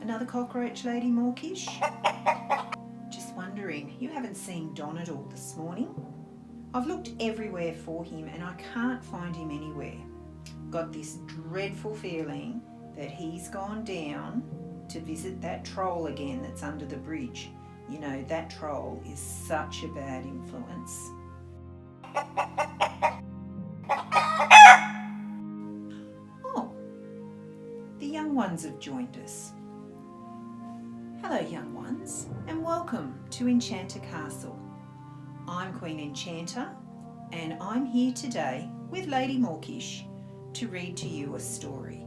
Another cockroach, Lady Morkish? Just wondering, you haven't seen Don at all this morning? I've looked everywhere for him and I can't find him anywhere. Got this dreadful feeling that he's gone down to visit that troll again that's under the bridge. You know, that troll is such a bad influence. Oh, the young ones have joined us. Hello, young ones, and welcome to Enchanta Castle. I'm Queen Enchanta, and I'm here today with Lady Morkish to read to you a story.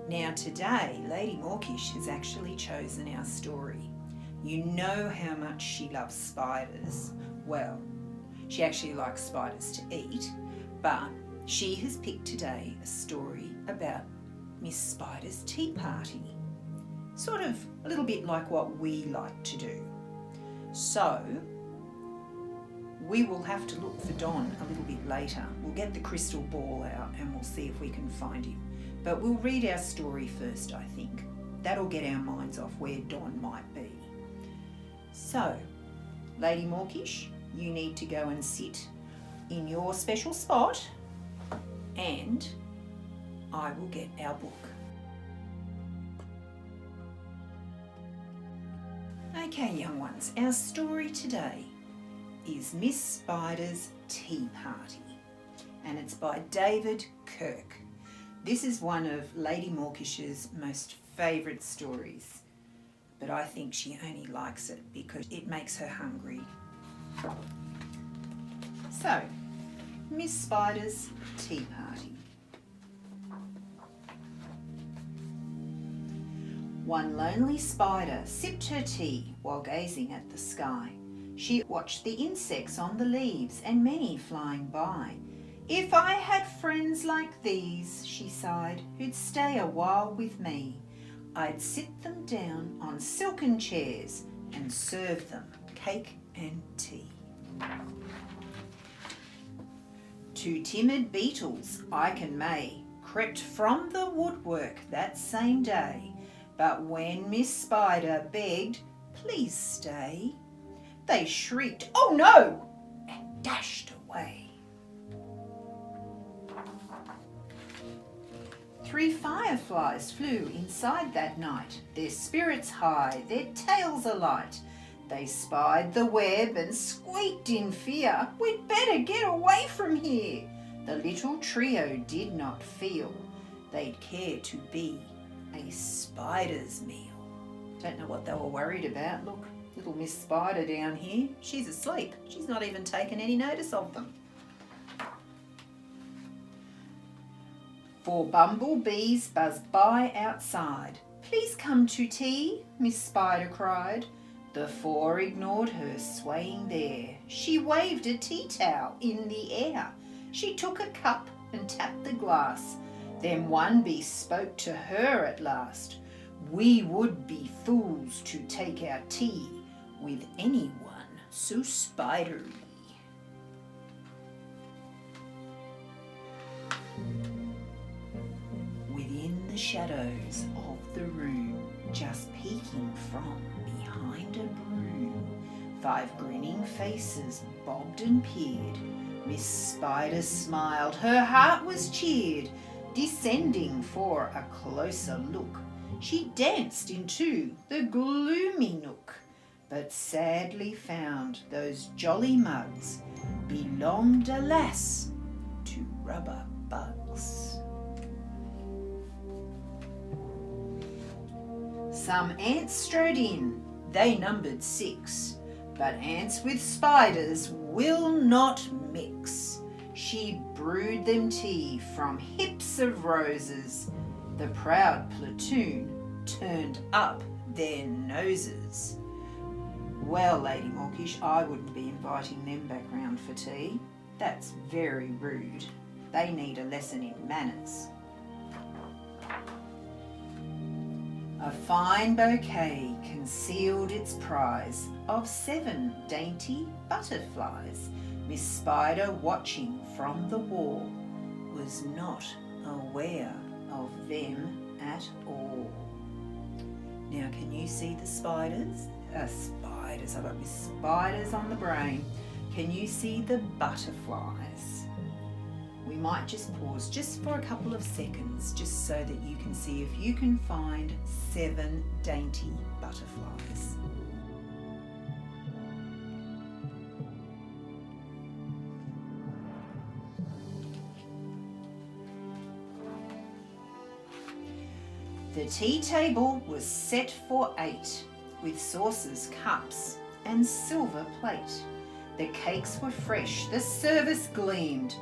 Now today, Lady Morkish has actually chosen our story. You know how much she loves spiders. Well, she actually likes spiders to eat, but she has picked today a story about Miss Spider's tea party. Sort of a little bit like what we like to do. So, we will have to look for Don a little bit later. We'll get the crystal ball out and we'll see if we can find him. But we'll read our story first, I think. That'll get our minds off where Don might be. So, Lady Morkish, you need to go and sit in your special spot and I will get our book. Okay, young ones, our story today is Miss Spider's Tea Party, and it's by David Kirk. This is one of Lady Morkish's most favourite stories, but I think she only likes it because it makes her hungry. So, Miss Spider's Tea Party. One lonely spider sipped her tea while gazing at the sky. She watched the insects on the leaves and many flying by. If I had friends like these, she sighed, who'd stay a while with me, I'd sit them down on silken chairs and serve them cake and tea. Two timid beetles, Ike and May, crept from the woodwork that same day. But when Miss Spider begged, please stay, they shrieked, oh no, and dashed away. Three fireflies flew inside that night, their spirits high, their tails alight. They spied the web and squeaked in fear, we'd better get away from here. The little trio did not feel they'd care to be a spider's meal. Don't know what they were worried about. Look, little Miss Spider down here, she's asleep. She's not even taken any notice of them. Four bumblebees buzzed by outside. Please come to tea, Miss Spider cried. The four ignored her swaying there. She waved a tea towel in the air. She took a cup and tapped the glass. Then one bee spoke to her at last. We would be fools to take our tea with anyone so spidery. Within the shadows of the room, just peeking from behind a broom, five grinning faces bobbed and peered. Miss Spider smiled, her heart was cheered. Descending for a closer look, she danced into the gloomy nook, but sadly found those jolly mugs belonged, alas, to rubber bugs. Some ants strode in, they numbered 6, but ants with spiders will not mix. She brewed them tea from hips of roses. The proud platoon turned up their noses. Well, Lady Morkish, I wouldn't be inviting them back round for tea. That's very rude. They need a lesson in manners. A fine bouquet concealed its prize of 7 dainty butterflies. Miss Spider, watching from the wall, was not aware of them at all. Now, can you see the spiders? Spiders, I've got my spiders on the brain. Can you see the butterflies? We might just pause just for a couple of seconds, just so that you can see if you can find 7 dainty butterflies. The tea table was set for 8, with saucers, cups, and silver plate. The cakes were fresh, the service gleamed,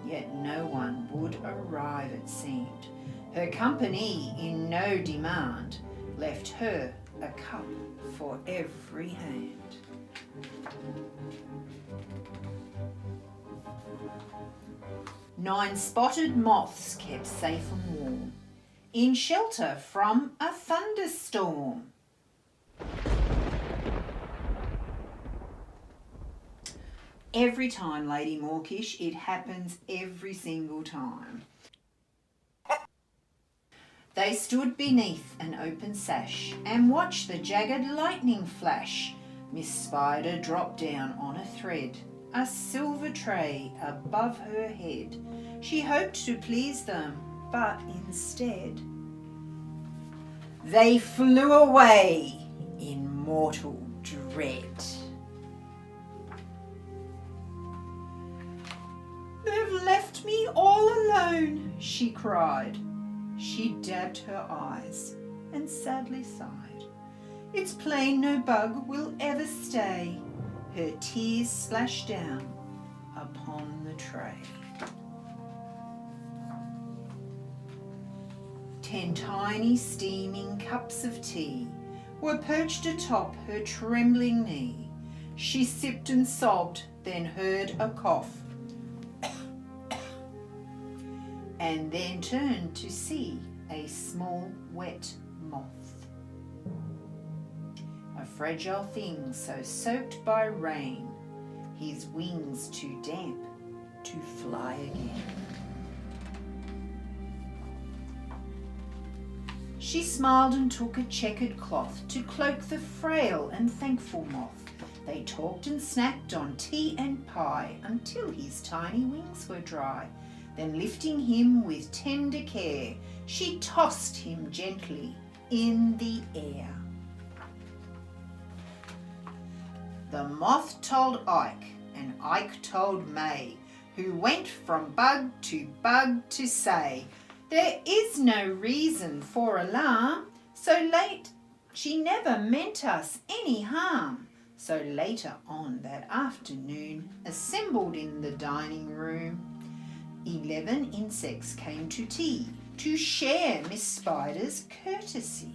yet no one would arrive, it seemed. Her company in no demand left her a cup for every hand. Nine spotted moths kept safe and warm, in shelter from a thunderstorm. Every time, Lady Morkish, it happens every single time. They stood beneath an open sash and watched the jagged lightning flash. Miss Spider dropped down on a thread, a silver tray above her head. She hoped to please them, but instead they flew away in mortal dread. "They've left me all alone," she cried. She dabbed her eyes and sadly sighed. It's plain no bug will ever stay. Her tears splashed down upon the tray. 10 tiny steaming cups of tea were perched atop her trembling knee. She sipped and sobbed, then heard a cough, and then turned to see a small wet moth. A fragile thing so soaked by rain, his wings too damp to fly again. She smiled and took a checkered cloth to cloak the frail and thankful moth. They talked and snacked on tea and pie until his tiny wings were dry. Then lifting him with tender care, she tossed him gently in the air. The moth told Ike, and Ike told May, who went from bug to say, "There is no reason for alarm, so late she never meant us any harm." So later on that afternoon, assembled in the dining room, 11 insects came to tea to share Miss Spider's courtesy.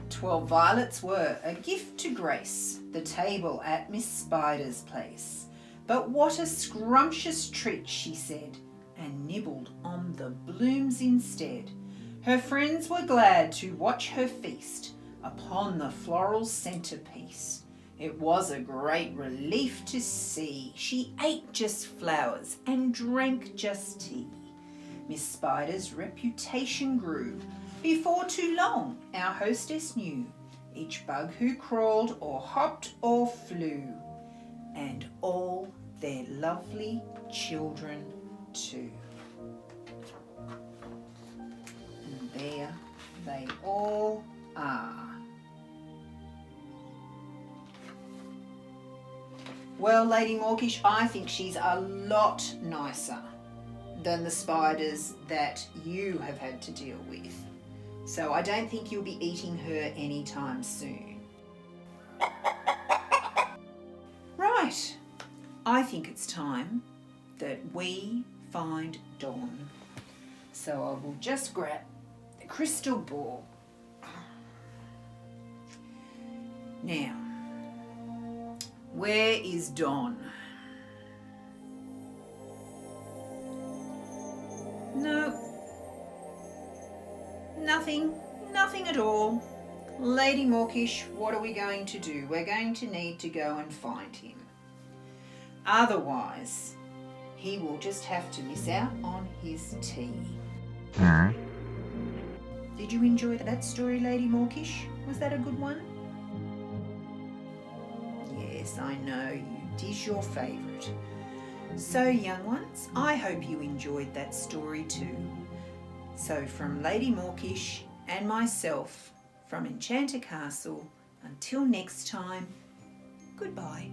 12 violets were a gift to grace the table at Miss Spider's place. But what a scrumptious treat, she said, and nibbled on the blooms instead. Her friends were glad to watch her feast upon the floral centerpiece. It was a great relief to see she ate just flowers and drank just tea. Miss Spider's reputation grew. Before too long, our hostess knew each bug who crawled or hopped or flew, and all their lovely children too. And there they all are. Well, Lady Morkish, I think she's a lot nicer than the spiders that you have had to deal with. So I don't think you'll be eating her anytime soon. Right, I think it's time that we find Dawn. So I will just grab the crystal ball. Now, where is Dawn? No, nothing at all. Lady Morkish, what are we going to do? We're going to need to go and find him. Otherwise, he will just have to miss out on his tea. Did you enjoy that story, Lady Morkish? Was that a good one? Yes, I know, it is your favourite. So, young ones, I hope you enjoyed that story too. So, from Lady Morkish and myself, from Enchanta Castle, until next time, goodbye.